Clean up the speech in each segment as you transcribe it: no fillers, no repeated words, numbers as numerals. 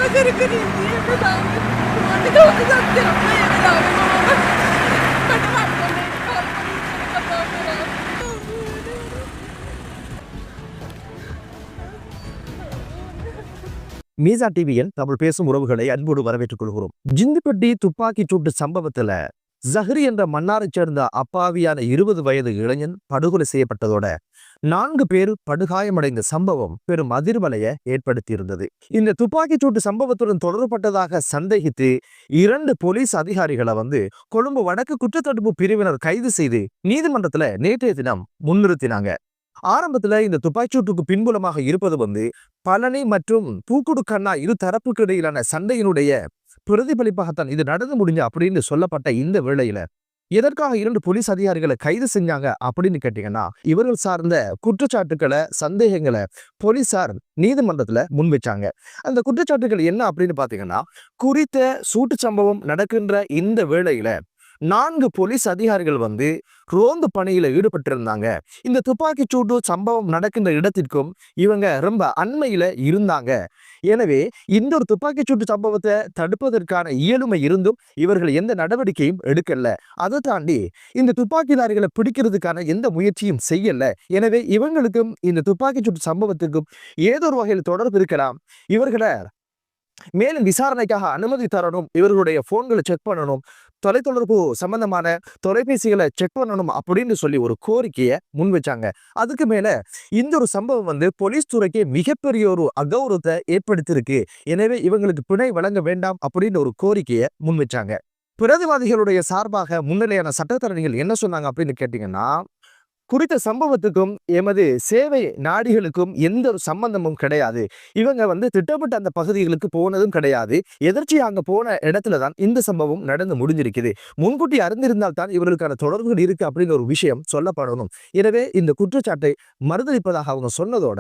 மீசா டிவியின் தமிழ் பேசும் உறவுகளை அன்போடு வரவேற்றுக் கொள்கிறோம். ஜிந்துப்பட்டி துப்பாக்கி சூட்டு சம்பவத்துல ஜஹரி என்ற மன்னாரை சேர்ந்த அப்பாவியான 20 வயது இளைஞன் படுகொலை செய்யப்பட்டதோட 4 பேர் படுகாயமடைந்த சம்பவம் பெரும் அதிர்வலையை ஏற்படுத்தியிருந்தது. இந்த துப்பாக்கி சூட்டு சம்பவத்துடன் தொடர்பட்டதாக சந்தேகித்து 2 போலீஸ் அதிகாரிகளை கொழும்பு வடக்கு குற்றத்தடுப்பு பிரிவினர் கைது செய்து நீதிமன்றத்துல நேற்றைய தினம் முன்னிறுத்தினாங்க. ஆரம்பத்துல இந்த துப்பாக்கிச்சூட்டுக்கு பின்புலமாக இருப்பது பழனி மற்றும் பூக்குடுக்கண்ணா இரு தரப்புக்கு இடையிலான சண்டையினுடைய பிரதிபலிப்பாகத்தான் இது நடந்து முடிஞ்ச அப்படின்னு சொல்லப்பட்ட இந்த வேளையில எதற்காக 2 போலீஸ் அதிகாரிகளை கைது செஞ்சாங்க அப்படின்னு கேட்டீங்கன்னா, இவர்கள் சார்ந்த குற்றச்சாட்டுக்களை சந்தேகங்களை போலீசார் நீதிமன்றத்துல முன்வைச்சாங்க. அந்த குற்றச்சாட்டுகள் என்ன அப்படின்னு பாத்தீங்கன்னா, குறித்த சூட்டு சம்பவம் நடக்கின்ற இந்த வேளையில 4 போலீஸ் அதிகாரிகள் ரோந்து பணியில ஈடுபட்டிருந்தாங்க. இந்த துப்பாக்கி சூட்டு சம்பவம் நடக்கின்ற இடத்திற்கும் இவங்க ரொம்ப அண்மையில இருந்தாங்க. எனவே இந்த ஒரு துப்பாக்கி சூட்டு சம்பவத்தை தடுப்பதற்கான இயலுமை இருந்தும் இவர்கள் எந்த நடவடிக்கையும் எடுக்கல. அதை தாண்டி இந்த துப்பாக்கிதாரிகளை பிடிக்கிறதுக்கான எந்த முயற்சியும் செய்யல. எனவே இவங்களுக்கும் இந்த துப்பாக்கி சூட்டு சம்பவத்துக்கும் ஏதோ ஒரு வகையில் தொடர்பு இருக்கலாம். இவர்களை மேலும் விசாரணைக்காக அனுமதி தரணும், இவர்களுடைய போன்களை செக் பண்ணணும், தொலைத்தொடர்பு சம்பந்தமான தொலைபேசிகளை செக் பண்ணணும் அப்படின்னு சொல்லி ஒரு கோரிக்கையை முன் வச்சாங்க. அதுக்கு மேல இந்த ஒரு சம்பவம் போலீஸ் துறைக்கு மிகப்பெரிய ஒரு அகௌரவத்தை ஏற்படுத்தியிருக்கு. எனவே இவங்களுக்கு பிணை வழங்க வேண்டாம் அப்படின்னு ஒரு கோரிக்கையை முன் வச்சாங்க. பிரதிவாதிகளுடைய சார்பாக முன்னிலையான சட்டத்தரணிகள் என்ன சொன்னாங்க அப்படின்னு கேட்டீங்கன்னா, குறித்த சம்பவத்துக்கும் எமது சேவை நாடிகளுக்கும் எந்த ஒரு சம்பந்தமும் கிடையாது. இவங்க திட்டமிட்ட அந்த பகுதிகளுக்கு போனதும் கிடையாது. எதர்ச்சியா அங்க போன இடத்துலதான் இந்த சம்பவம் நடந்து முடிஞ்சிருக்குது. முன்கூட்டி அறிந்திருந்தால் தான் இவர்களுக்கான தொடர்புகள் இருக்கு அப்படின்னு ஒரு விஷயம் சொல்லப்படணும். எனவே இந்த குற்றச்சாட்டை மறுதளிப்பதாக அவங்க சொன்னதோட,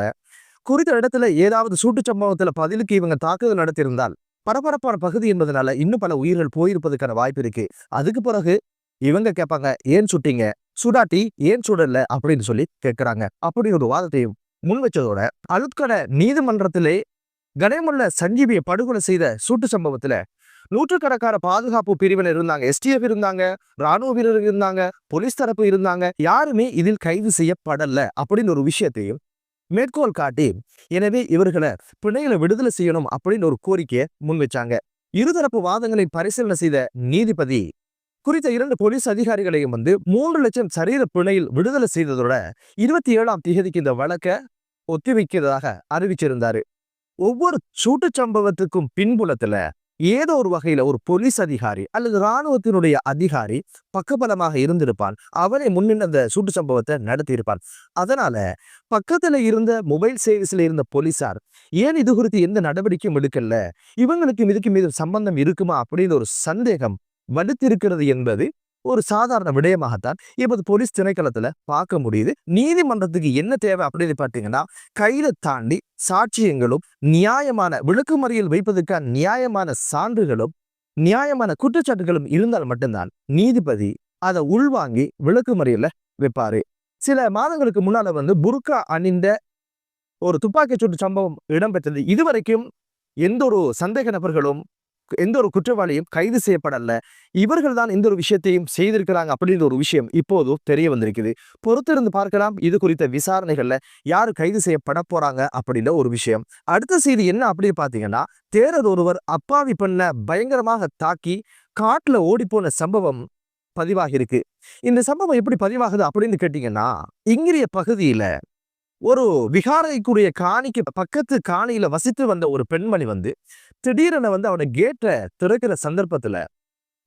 குறித்த இடத்துல ஏதாவது சூட்டு சம்பவத்துல பதிலுக்கு இவங்க தாக்குதல் நடத்தியிருந்தால் பரபரப்பான பகுதி என்பதனால இன்னும் பல உயிர்கள் போயிருப்பதற்கான வாய்ப்பு இருக்கு. அதுக்கு பிறகு இவங்க கேட்பாங்க, ஏன் சுட்டீங்க, சுடாட்டி ஏன் சுடல அப்படின்னு சொல்லி கேட்கிறாங்க. அப்படி ஒரு வாதத்தையும் முன் வச்சதோட, அலுத்கட நீதிமன்றத்திலே கணேமுல்ல சஞ்சீவியை படுகொலை செய்த சூட்டு சம்பவத்துல நூற்றுக்கணக்கான பாதுகாப்பு பிரிவினர் இருந்தாங்க, STF இருந்தாங்க, ராணுவ வீரர்கள் இருந்தாங்க, போலீஸ் தரப்பு இருந்தாங்க. யாருமே இதில் கைது செய்யப்படல அப்படின்னு ஒரு விஷயத்தையும் மேற்கோள் காட்டி, எனவே இவர்களை பிணையில விடுதலை செய்யணும் அப்படின்னு ஒரு கோரிக்கையை முன் வச்சாங்க. இருதரப்பு வாதங்களை பரிசீலனை செய்த நீதிபதி குறித்த 2 போலீஸ் அதிகாரிகளையும் 3 லட்சம் சரீர பிணையில் விடுதலை செய்ததோட 27ஆம் தேதிக்கு இந்த வழக்கை ஒத்திவைக்கிறதாக அறிவிச்சிருந்தாரு. ஒவ்வொரு சூட்டு சம்பவத்துக்கும் பின்புலத்துல ஏதோ ஒரு வகையில ஒரு போலீஸ் அதிகாரி அல்லது இராணுவத்தினுடைய அதிகாரி பக்கபலமாக இருந்திருப்பான். அவனை முன்னின்று அந்த சூட்டு சம்பவத்தை நடத்தியிருப்பான். அதனால பக்கத்துல இருந்த மொபைல் சர்வீஸ்ல இருந்த போலீசார் ஏன் இது குறித்து எந்த நடவடிக்கையும் எடுக்கல, இவங்களுக்கு இதுக்கு மீது சம்பந்தம் இருக்குமா அப்படின்னு ஒரு சந்தேகம் வலுத்திருக்கிறது என்பது ஒரு சாதாரண விடயமாகத்தான் இப்போது போலீஸ் திணைக்களத்துல பார்க்க முடியுது. நீதிமன்றத்துக்கு என்ன தேவை அப்படின்னு பார்த்தீங்கன்னா, கையில தாண்டி சாட்சியங்களும் நியாயமான விளக்குமறியல் வைப்பதற்கான நியாயமான சான்றுகளும் நியாயமான குற்றச்சாட்டுகளும் இருந்தால் மட்டும்தான் நீதிபதி அதை உள்வாங்கி விளக்குமறியல வைப்பாரு. சில மாதங்களுக்கு முன்னால புர்கா அணிந்த ஒரு துப்பாக்கி சூட்டு சம்பவம் இடம்பெற்றது. இதுவரைக்கும் எந்த ஒரு சந்தேக நபர்களும் எந்த ஒரு குற்றவாளியும் கைது செய்யப்படல. இவர்கள் தான் இந்த ஒரு விஷயத்தையும் செய்திருக்கிறாங்க அப்படின்ற ஒரு விஷயம் இப்போது தெரிய வந்திருக்குது. பொறுத்திருந்து பார்க்கலாம் இது குறித்த விசாரணைகள்ல யாரு கைது செய்யப்பட போறாங்க அப்படின்ற ஒரு விஷயம். அடுத்த செய்தி என்ன அப்படின்னு பாத்தீங்கன்னா, தேரர் ஒருவர் அப்பாவி பெண்ணை பயங்கரமாக தாக்கி காட்டுல ஓடி போன சம்பவம் பதிவாகி இருக்கு. இந்த சம்பவம் எப்படி பதிவாகுது அப்படின்னு கேட்டீங்கன்னா, இங்கிரிய பகுதியில ஒரு விகாரைக்குரிய காணிக்கு பக்கத்து காணியில வசித்து வந்த ஒரு பெண்மணி திடீரென அவனை கேட்டை திறக்கிற சந்தர்ப்பத்துல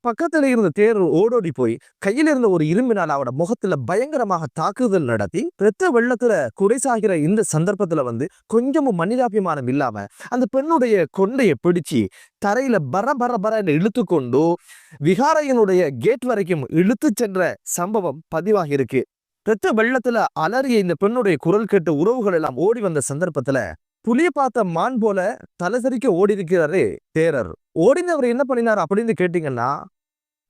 பக்கத்துல இருந்த தேர் ஓடோடி போய் கையில இருந்த ஒரு இரும்பினால் அவட முகத்துல பயங்கரமாக தாக்குதல் நடத்தி இரத்த வெள்ளத்துல குறைசாகிற இந்த சந்தர்ப்பத்துல கொஞ்சமும் மனிதாபிமானம் இல்லாம அந்த பெண்ணுடைய கொண்டையை பிடிச்சு தரையில பர இழுத்து கொண்டு விகாரையினுடைய கேட் வரைக்கும் இழுத்து சென்ற சம்பவம் பதிவாகி இருக்கு. இரத்த வெள்ளத்துல அலறிய இந்த பெண்ணுடைய குரல் கேட்டு உறவுகள் எல்லாம் ஓடி வந்த சந்தர்ப்பத்துல புலிய பார்த்த மான் போல தலசரிக்க ஓடி இருக்கிறாரு தேரர். ஓடினவர் என்ன பண்ணினார் அப்படின்னு கேட்டீங்கன்னா,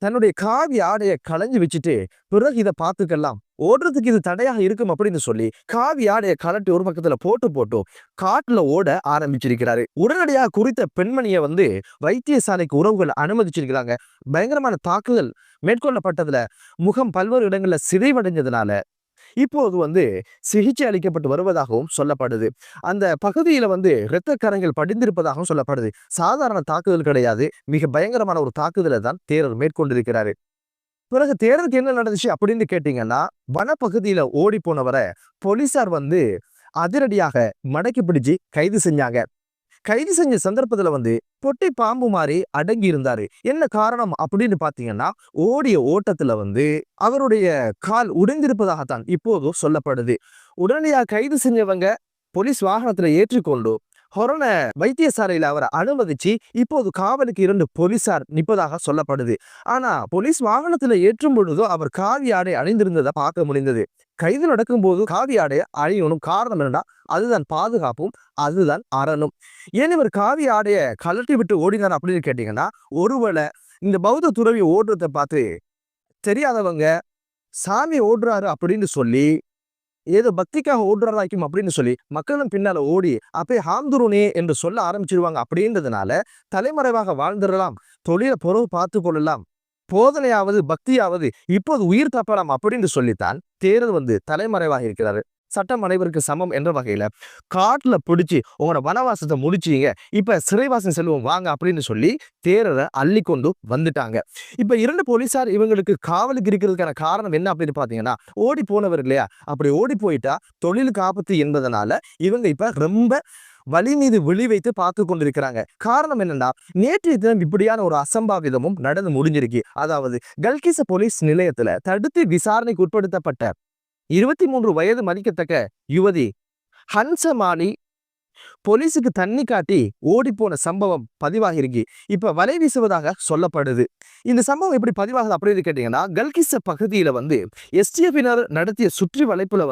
தன்னுடைய காவி ஆடையை களைஞ்சு வச்சுட்டு பிறகு இதை பார்த்துக்கலாம், ஓடுறதுக்கு இது தடையாக இருக்கும் அப்படின்னு சொல்லி காவி ஆடையை கலட்டி ஒரு பக்கத்துல போட்டு காட்டுல ஓட ஆரம்பிச்சிருக்கிறாரு. உடனடியாக குறித்த பெண்மணியை வைத்தியசாலைக்கு உறவுகள் அனுமதிச்சிருக்கிறாங்க. பயங்கரமான தாக்குதல் மேற்கொள்ளப்பட்டதுல முகம் பல்வேறு இடங்கள்ல சிதைவடைஞ்சதுனால இப்போது சிகிச்சை அளிக்கப்பட்டு வருவதாகவும் சொல்லப்படுது. அந்த பகுதியில இரத்த கரைகள் படிந்திருப்பதாகவும் சொல்லப்படுது. சாதாரண தாக்குதல் கிடையாது, மிக பயங்கரமான ஒரு தாக்குதலை தான் தேரர் மேற்கொண்டிருக்கிறாரு. பிறகு தேரருக்கு என்ன நடந்துச்சு அப்படின்னு கேட்டீங்கன்னா, வனப்பகுதியில ஓடி போனவரை போலீசார் அதிரடியாக மடக்கி பிடிச்சு கைது செஞ்சாங்க. கைது செஞ்ச சந்தர்ப்பத்துல பொட்டி பாம்பு மாதிரி அடங்கி இருந்தாரு. என்ன காரணம் அப்படின்னு பாத்தீங்கன்னா, ஓடிய ஓட்டத்துல அவருடைய கால் உடைந்திருப்பதாகத்தான் இப்போது சொல்லப்படுது. உடனடியாக கைது செஞ்சவங்க போலீஸ் வாகனத்துல ஏற்றிக்கொண்டு ஹொரண வைத்தியசாலையில அவரை அனுமதிச்சு இப்போது காவலுக்கு 2 போலீசார் நிற்பதாக சொல்லப்படுது. ஆனா போலீஸ் வாகனத்துல ஏற்றும் பொழுதோ அவர் காவி ஆடை அணிந்திருந்ததை பார்க்க முடிந்தது. கைது நடக்கும் போது காவி ஆடையை அணியணும். காரணம் என்னன்னா, அதுதான் பாதுகாப்பும், அதுதான் அரணும். ஏன் இவர் காவி ஆடையை கலட்டி விட்டு ஓடினார் அப்படின்னு கேட்டீங்கன்னா, ஒருவேளை இந்த பௌத்த துறவி ஓடுறதை பார்த்து தெரியாதவங்க சாமி ஓடுறாரு அப்படின்னு சொல்லி ஏதோ பக்திக்காக ஓடுறாராக்கும் அப்படின்னு சொல்லி மக்களும் பின்னால ஓடி அப்பயே ஹாம்துருனே என்று சொல்ல ஆரம்பிச்சிருவாங்க. அப்படின்றதுனால தலைமறைவாக வாழ்ந்துடலாம், தொழிலை பொறவு பார்த்து கொள்ளலாம், போதனையாவது பக்தியாவது இப்போது உயிர் தப்பலாம் அப்படின்னு சொல்லித்தான் தேரர் தலைமறைவாக இருக்கிறாரு. சட்டம் அனைவருக்கு சமம் என்ற வகையில காட்டுல பிடிச்சி உங்களோட வனவாசத்தை முடிச்சீங்க, இப்ப சிறைவாசம் செல்வோம் வாங்க அப்படின்னு சொல்லி தேரரை அள்ளி கொண்டு வந்துட்டாங்க. இப்ப 2 போலீசார் இவங்களுக்கு காவலுக்கு இருக்கிறதுக்கான காரணம் என்ன அப்படின்னு பாத்தீங்கன்னா, ஓடி போனவர் இல்லையா, அப்படி ஓடி போயிட்டா தொழிலுக்கு ஆபத்து என்பதனால இவங்க இப்ப ரொம்ப வழி மீது விழி வைத்து பார்த்து கொண்டிருக்கிறாங்க. காரணம் என்னன்னா, நேற்றைய தினம் இப்படியான ஒரு அசம்பாவிதமும் நடந்து முடிஞ்சிருக்கு. அதாவது கல்கிச போலீஸ் நிலையத்துல தடுத்து விசாரணைக்கு உட்படுத்தப்பட்ட 23 வயது மதிக்கத்தக்க யுவதி ஹன்சமானி போலீஸுக்கு தண்ணி காட்டி ஓடி போன சம்பவம் பதிவாகிருக்கு. இப்ப வலை வீசுவதாக சொல்லப்படுது. இந்த சம்பவம் எப்படி பதிவாகுது அப்படின்னு கேட்டீங்கன்னா, கல்கிச பகுதியில எஸ்டிஎஃபினர் நடத்திய சுற்றி வளைப்புல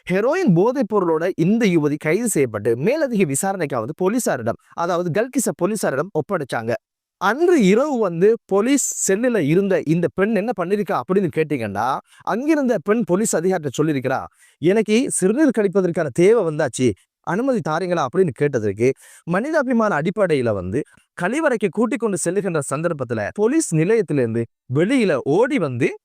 ஹெரோயின் போதைப் பொருளோட இந்த யுவதி கைது செய்யப்பட்டு மேலதிக விசாரணைக்காவது போலீசாரிடம், அதாவது கல்கிச போலீசாரிடம் ஒப்படைச்சாங்க. அன்று இரவு போலீஸ் செல்லில் இருந்த இந்த பெண் என்ன பண்ணிருக்கா அப்படின்னு கேட்டீங்கன்னா, அங்கிருந்த பெண் போலீஸ் அதிகாரிட்ட சொல்லியிருக்கிறா, எனக்கு சிறுநீர் கழிப்பதற்கான தேவை வந்தாச்சு, அனுமதி தாரீங்களா அப்படின்னு கேட்டதற்கு மனிதாபிமான அடிப்படையில கழிவறைக்கு கூட்டிக் கொண்டு செல்லுகின்ற சந்தர்ப்பத்துல போலீஸ் நிலையத்திலிருந்து வெளியில ஓடி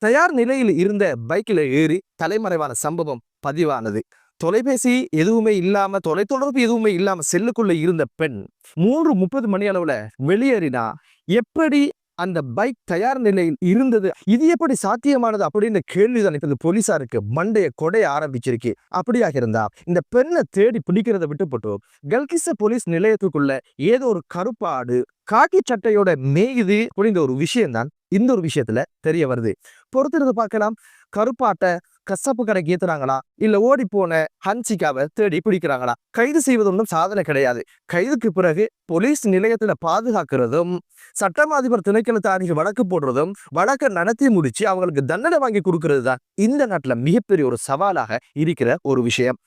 தயார் நிலையில் இருந்த பைக்கில ஏறி தலைமறைவான சம்பவம் பதிவானது. தொலைபேசி எதுவுமே இல்லாம, தொலைத்தொடர்பு எதுவுமே இல்லாம செல்லுக்குள்ள இருந்த பெண் 3:30 மணி அளவுல வெளியேறினா எப்படி அந்த பைக் தயார் நிலையில் இருந்தது, இது எப்படி சாத்தியமானது அப்படின்னு கேள்விதான் இப்ப போலீசாருக்கு மண்டைய கொடைய ஆரம்பிச்சிருக்கு. அப்படியாக இருந்தா இந்த பெண்ணை தேடி பிடிக்கிறத விட்டு போட்டு கல்கிச போலீஸ் நிலையத்துக்குள்ள ஏதோ ஒரு கருப்பாடு காக்கி சட்டையோட மேயுது அப்படின்ற ஒரு விஷயம் தான் இந்த ஒரு விஷயத்துல தெரிய வருது. பொறுத்திருந்து பார்க்கலாம், கருப்பாட்டை கசப்பு கடைக்கு ஏத்துறாங்களா, இல்ல ஓடி போன ஹன்சிகாவை தேடி பிடிக்கிறாங்களா? கைது செய்வது ஒன்றும் சாதனை கிடையாது. கைதுக்கு பிறகு போலீஸ் நிலையத்துல பாதுகாக்கிறதும், சட்டம் அதிபர் திணைக்களத்தாரிக்கு வழக்கு போடுறதும், வழக்கை நடத்தி முடிச்சு அவங்களுக்கு தண்டனை வாங்கி கொடுக்கறது தான் இந்த நாட்டுல மிகப்பெரிய ஒரு சவாலாக இருக்கிற ஒரு விஷயம்.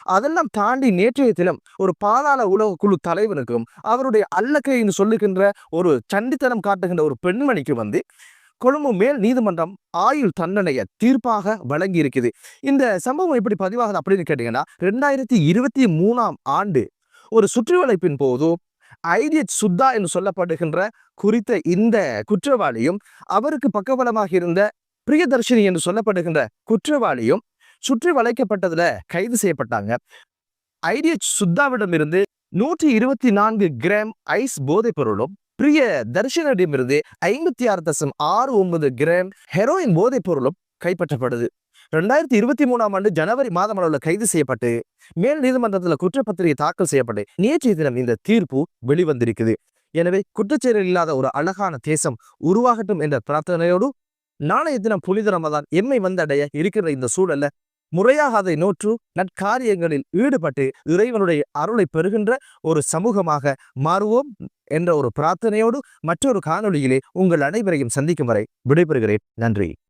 அதெல்லாம் தாண்டி நேற்றைய தினம் ஒரு பாதாள உலக குழு தலைவனுக்கும் அவருடைய அல்லக்கைன்னு சொல்லுகின்ற ஒரு சண்டித்தனம் காட்டுகின்ற ஒரு பெண்மணிக்கு கொழும்பு மேல் நீதிமன்றம் ஆயுள் தண்டனையை தீர்ப்பாக வழங்கி இருக்குது. இந்த சம்பவம் எப்படி பதிவாகுது அப்படின்னு கேட்டீங்கன்னா, 2023ஆம் ஆண்டு ஒரு சுற்றுவளைப்பின் போது ஐடியட் சுத்தா என்று சொல்லப்படுகின்ற குறித்த இந்த குற்றவாளியும் அவருக்கு பக்கபலமாக இருந்த பிரியதர்ஷினி என்று சொல்லப்படுகின்ற குற்றவாளியும் சுற்றி வளைக்கப்பட்டதுல கைது செய்யப்பட்டாங்க. ஐடியட் சுத்தாவிடம் இருந்து 124 கிராம் ஐஸ் போதைப் பொருளும் பிரிய தர்ஷனிடமிருந்து 56.69 கிராம் ஹெரோயின் போதைப் பொருளும் கைப்பற்றப்படுது. 2023ஆம் ஆண்டு ஜனவரி மாதம் அளவில் கைது செய்யப்பட்டு மேல் நீதிமன்றத்தில் குற்றப்பத்திரிகை தாக்கல் செய்யப்பட்டு நேற்றைய தினம் இந்த தீர்ப்பு வெளிவந்திருக்குது. எனவே குற்றச்செயல் இல்லாத ஒரு அழகான தேசம் உருவாகட்டும் என்ற பிரார்த்தனையோடு நாளைய தினம் புனித ரமதான் எம்மை வந்தடைய இருக்கிற இந்த சூழல்ல முறையாக அதை நோற்று நற்காரியங்களில் ஈடுபட்டு இறைவனுடைய அருளை பெறுகின்ற ஒரு சமூகமாக மாறுவோம் என்ற ஒரு பிரார்த்தனையோடு மற்றொரு காணொளியிலே உங்கள் அனைவரையும் சந்திக்கும் வரை விடைபெறுகிறேன். நன்றி.